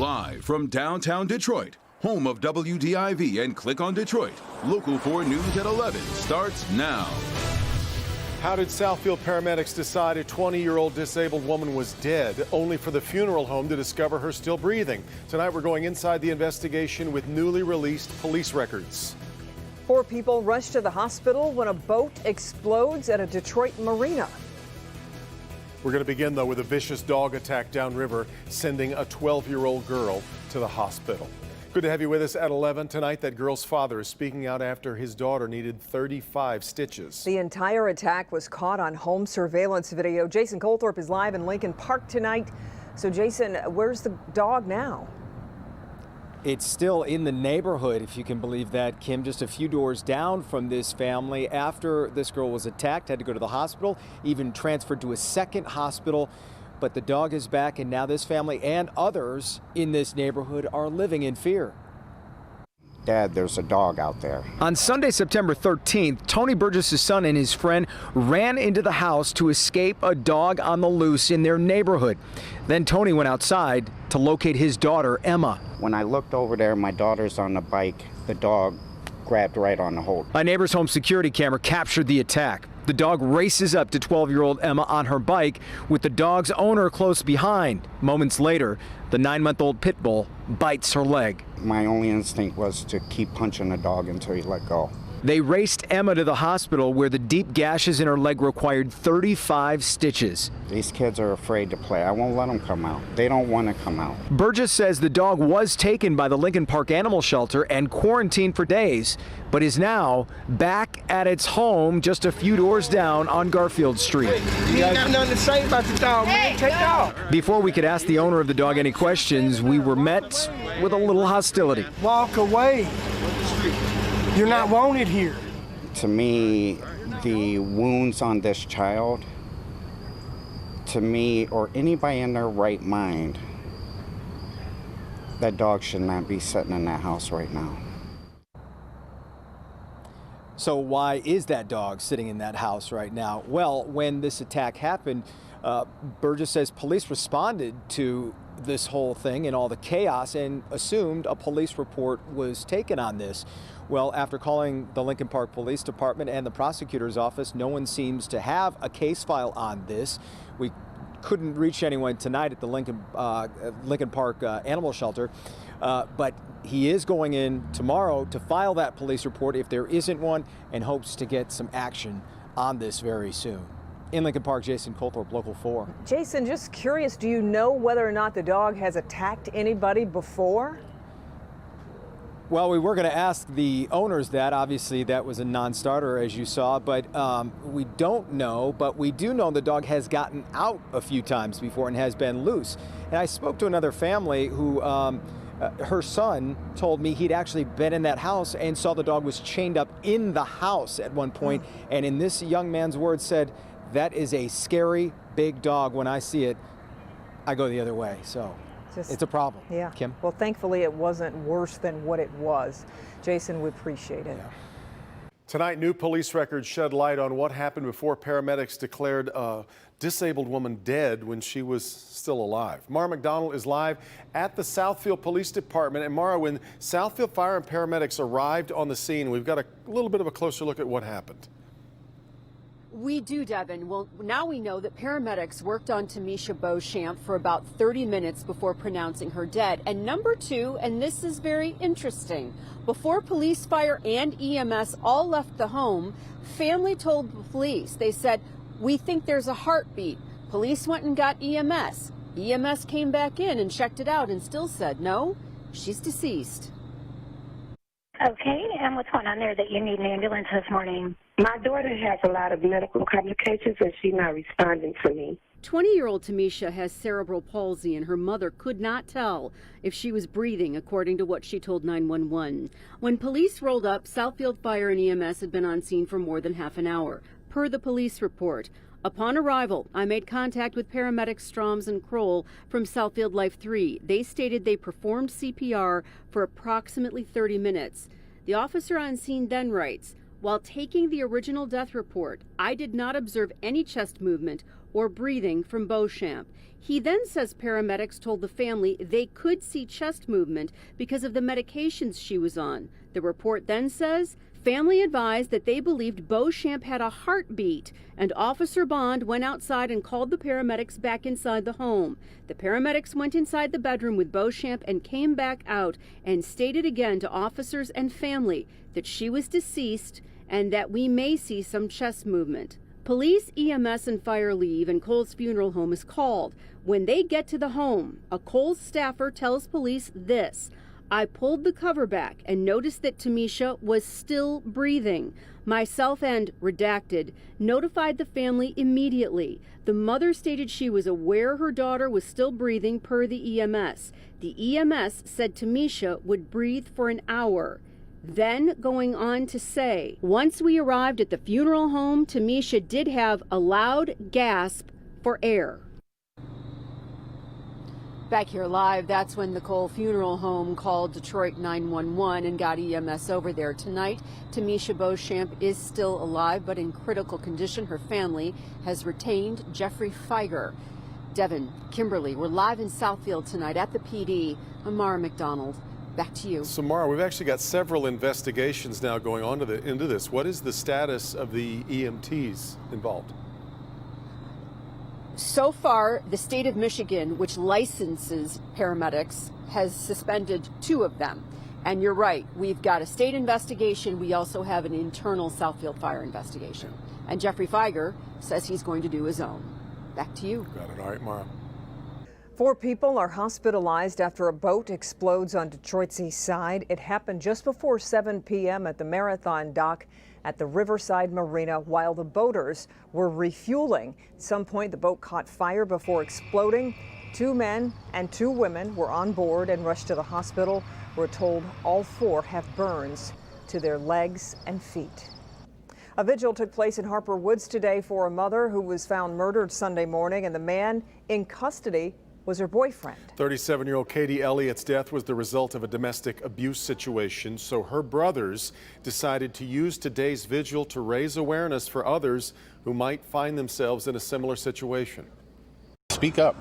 Live from downtown Detroit, home of WDIV and Click on Detroit, Local 4 News at 11 starts now. How did Southfield paramedics decide a 20-year-old disabled woman was dead, only for the funeral home to discover her still breathing? Tonight we're going inside the investigation with newly released police records. 4 people rushed to the hospital when a boat explodes at a Detroit marina. We're going to begin, though, with a vicious dog attack downriver, sending a 12-year-old girl to the hospital. Good to have you with us at 11 tonight. That girl's father is speaking out after his daughter needed 35 stitches. The entire attack was caught on home surveillance video. Jason Colthorpe is live in Lincoln Park tonight. So, Jason, where's the dog now? It's still in the neighborhood, if you can believe that, Kim. Just a few doors down from this family after this girl was attacked, had to go to the hospital, even transferred to a second hospital. But the dog is back, and now this family and others in this neighborhood are living in fear. Dad, there's a dog out there. On Sunday, September 13th, Tony Burgess' son and his friend ran into the house to escape a dog on the loose in their neighborhood. Then Tony went outside to locate his daughter, Emma. When I looked over there, my daughter's on the bike. The dog grabbed right on the hold. A neighbor's home security camera captured the attack. The dog races up to 12-year-old Emma on her bike with the dog's owner close behind. Moments later, the 9-month-old pit bull bites her leg. My only instinct was to keep punching the dog until he let go. They raced Emma to the hospital where the deep gashes in her leg required 35 stitches. These kids are afraid to play. I won't let them come out. They don't want to come out. Burgess says the dog was taken by the Lincoln Park Animal Shelter and quarantined for days, but is now back at its home just a few doors down on Garfield Street. Hey, you ain't got nothing to say about the dog, man. Take it off. Before we could ask the owner of the dog any questions, we were met with a little hostility. Walk away. You're not wanted here. To me, the wounds on this child, to me, or anybody in their right mind, that dog should not be sitting in that house right now. So why is that dog sitting in that house right now? Well, when this attack happened, Burgess says police responded to this whole thing and all the chaos and assumed a police report was taken on this. Well, after calling the Lincoln Park Police Department and the prosecutor's office, no one seems to have a case file on this. We couldn't reach anyone tonight at the Lincoln Park Animal Shelter, but he is going in tomorrow to file that police report if there isn't one, and hopes to get some action on this very soon. In Lincoln Park, Jason Colthorpe, Local 4. Jason, just curious, do you know whether or not the dog has attacked anybody before? Well, we were going to ask the owners that. Obviously, that was a non-starter, as you saw, but we don't know. But we do know the dog has gotten out a few times before and has been loose. And I spoke to another family who, her son told me he'd actually been in that house and saw the dog was chained up in the house at one point. And in this young man's words said, "That is a scary big dog. When I see it, I go the other way." So it's a problem. Yeah. Kim? Well, thankfully it wasn't worse than what it was. Jason, we appreciate it. Yeah. Tonight, new police records shed light on what happened before paramedics declared a disabled woman dead when she was still alive. Mara McDonald is live at the Southfield Police Department. And Mara, when Southfield Fire and paramedics arrived on the scene, we've got a little bit of a closer look at what happened. We do, Devin. Well, now we know that paramedics worked on Tamisha Beauchamp for about 30 minutes before pronouncing her dead. And number two, and this is very interesting, before police, fire, and EMS all left the home, family told the police, they said, "We think there's a heartbeat." Police went and got EMS. EMS came back in and checked it out and still said, no, she's deceased. Okay, and what's going on there that you need an ambulance this morning? My daughter has a lot of medical complications and she's not responding to me. 20-year-old Tamisha has cerebral palsy and her mother could not tell if she was breathing, according to what she told 911. When police rolled up, Southfield Fire and EMS had been on scene for more than half an hour, per the police report. Upon arrival, I made contact with paramedics Stroms and Kroll from Southfield Life 3. They stated they performed CPR for approximately 30 minutes. The officer on scene then writes, "While taking the original death report, I did not observe any chest movement or breathing from Beauchamp. He then says paramedics told the family they could see chest movement because of the medications she was on. The report then says family advised that they believed Beauchamp had a heartbeat, and Officer Bond went outside and called the paramedics back inside the home. The paramedics went inside the bedroom with Beauchamp and came back out and stated again to officers and family that she was deceased and that we may see some chest movement. Police, EMS, and fire leave, and Cole's funeral home is called. When they get to the home, a Cole's staffer tells police this: I pulled the cover back and noticed that Tamisha was still breathing. Myself and redacted notified the family immediately. The mother stated she was aware her daughter was still breathing per the EMS. The EMS said Tamisha would breathe for an hour. Then going on to say, once we arrived at the funeral home, Tamisha did have a loud gasp for air. Back here live, that's when the Cole Funeral Home called Detroit 911 and got EMS over there. Tonight, Tamisha Beauchamp is still alive, but in critical condition. Her family has retained Jeffrey Feiger. Devin, Kimberly, we're live in Southfield tonight at the PD. I'm Mara McDonald. Back to you. So, Mara, we've actually got several investigations now going on into this. What is the status of the EMTs involved? So far, the state of Michigan, which licenses paramedics, has suspended 2 of them. And you're right, we've got a state investigation. We also have an internal Southfield fire investigation. And Jeffrey Feiger says he's going to do his own. Back to you. Got it. All right, Mara. 4 people are hospitalized after a boat explodes on Detroit's east side. It happened just before 7 p.m. at the Marathon dock at the Riverside Marina while the boaters were refueling. At some point, the boat caught fire before exploding. 2 men and 2 women were on board and rushed to the hospital. We're told all 4 have burns to their legs and feet. A vigil took place in Harper Woods today for a mother who was found murdered Sunday morning, and the man in custody was her boyfriend. 37-year-old Katie Elliott's death was the result of a domestic abuse situation, so her brothers decided to use today's vigil to raise awareness for others who might find themselves in a similar situation. Speak up.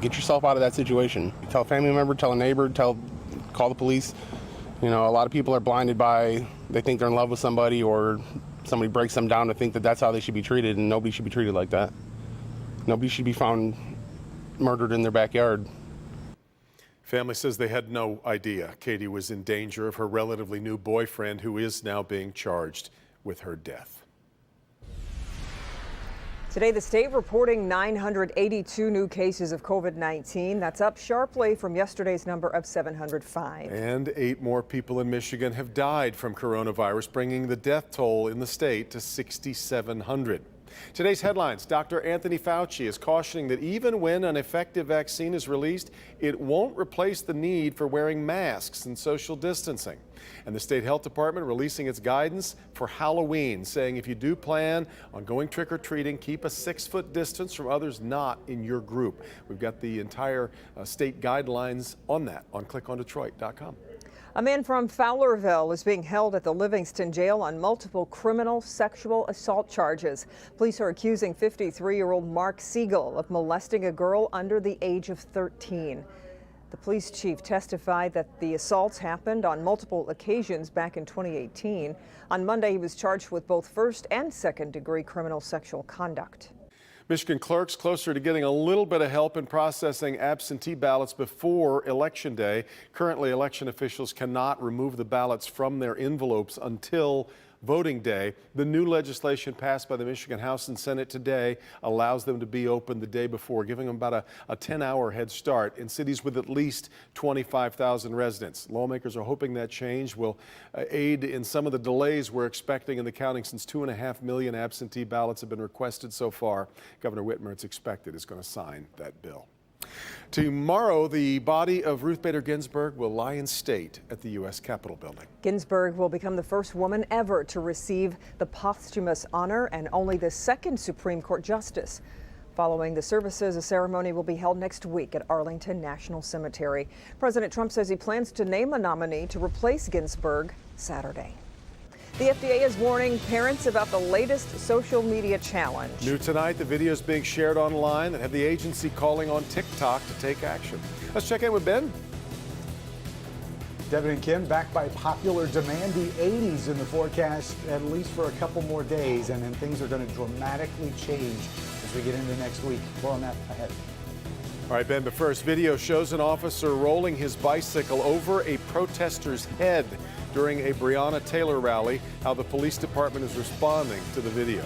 Get yourself out of that situation. Tell a family member, tell a neighbor, call the police. You know, a lot of people are blinded by, they think they're in love with somebody, or somebody breaks them down to think that that's how they should be treated, and nobody should be treated like that. Nobody should be found murdered in their backyard. Family says they had no idea Katie was in danger of her relatively new boyfriend, who is now being charged with her death. Today, the state reporting 982 new cases of COVID-19. That's up sharply from yesterday's number of 705. And 8 more people in Michigan have died from coronavirus, bringing the death toll in the state to 6,700. Today's headlines: Dr. Anthony Fauci is cautioning that even when an effective vaccine is released, it won't replace the need for wearing masks and social distancing. And the state health department releasing its guidance for Halloween, saying if you do plan on going trick-or-treating, keep a 6-foot distance from others not in your group. We've got the entire state guidelines on that on clickondetroit.com. A man from Fowlerville is being held at the Livingston jail on multiple criminal sexual assault charges. Police are accusing 53-year-old Mark Siegel of molesting a girl under the age of 13. The police chief testified that the assaults happened on multiple occasions back in 2018. On Monday, he was charged with both first and second-degree criminal sexual conduct. Michigan clerks closer to getting a little bit of help in processing absentee ballots before Election Day. Currently, election officials cannot remove the ballots from their envelopes until voting day. The new legislation passed by the Michigan House and Senate today allows them to be open the day before, giving them about a 10-hour head start in cities with at least 25,000 residents. Lawmakers are hoping that change will aid in some of the delays we're expecting in the counting, since 2.5 million absentee ballots have been requested so far. Governor Whitmer, it's expected, is going to sign that bill. Tomorrow, the body of Ruth Bader Ginsburg will lie in state at the U.S. Capitol building. Ginsburg will become the first woman ever to receive the posthumous honor and only the second Supreme Court justice. Following the services, a ceremony will be held next week at Arlington National Cemetery. President Trump says he plans to name a nominee to replace Ginsburg Saturday. The FDA is warning parents about the latest social media challenge. New tonight, the videos being shared online that have the agency calling on TikTok to take action. Let's check in with Ben. Devin and Kim, back by popular demand, the 80s in the forecast at least for a couple more days, and then things are going to dramatically change as we get into next week. More on that ahead. All right, Ben, but first, video shows an officer rolling his bicycle over a protester's head during a Breonna Taylor rally. How the police department is responding to the video.